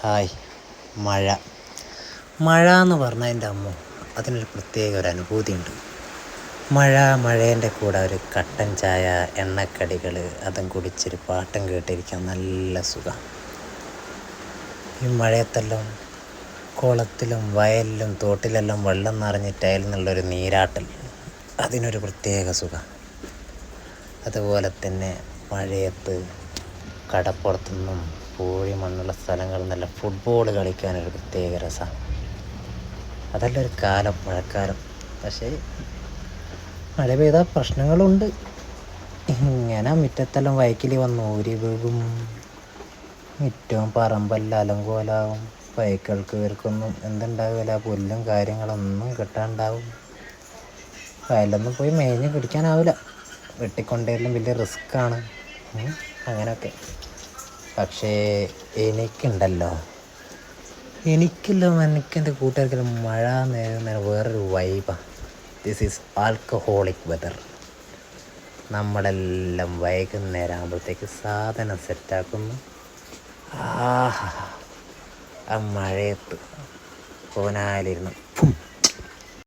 Hi. മഴ മഴ എന്ന് പറഞ്ഞാൽ എൻ്റെ അമ്മ അതിനൊരു പ്രത്യേക ഒരു അനുഭൂതിയുണ്ട്. മഴേൻ്റെ കൂടെ ഒരു കട്ടൻ ചായ, എണ്ണക്കടികൾ, അതും കുടിച്ചൊരു പാട്ടും കേട്ടിരിക്കാൻ നല്ല സുഖം. ഈ മഴയത്തെല്ലാം കുളത്തിലും വയലിലും തോട്ടിലെല്ലാം വെള്ളം നിറഞ്ഞിട്ട് അതിൽ നിന്നുള്ളൊരു നീരാട്ടൽ, അതിനൊരു പ്രത്യേക സുഖം. അതുപോലെ തന്നെ മഴയത്ത് കടപ്പുറത്തുനിന്നും പൂഴി മണ്ണുള്ള സ്ഥലങ്ങളിൽ നിന്നെല്ലാം ഫുട്ബോൾ കളിക്കാനൊരു പ്രത്യേക രസമാണ്. അതെല്ലാം ഒരു കാലം, മഴക്കാലം. പക്ഷേ മഴ പെയ്താൽ പ്രശ്നങ്ങളുണ്ട്. ഇങ്ങനെ മുറ്റത്തെല്ലാം വൈക്കിൽ വന്ന് ഊരി വീഴും, മുറ്റവും പറമ്പെല്ലാം അലങ്കോലാവും, വൈക്കൾക്ക് ഇവർക്കൊന്നും എന്തുണ്ടാവില്ല, പുല്ലും കാര്യങ്ങളൊന്നും കിട്ടാണ്ടാവും. വയലൊന്നും പോയി മേഞ്ഞ് പിടിക്കാനാവില്ല, വെട്ടിക്കൊണ്ടേലും വലിയ റിസ്ക്കാണ്. അങ്ങനെയൊക്കെ. പക്ഷേ എനിക്കെൻ്റെ കൂട്ടുകാർക്കെല്ലാം മഴ നേരം വേറൊരു വൈബാണ്. This is alcoholic weather. നമ്മളെല്ലാം വൈകുന്നേരം ആകുമ്പോഴത്തേക്ക് സാധനം സെറ്റാക്കുന്നു. ആ മഴയത്ത് കോനാലിരുന്ന്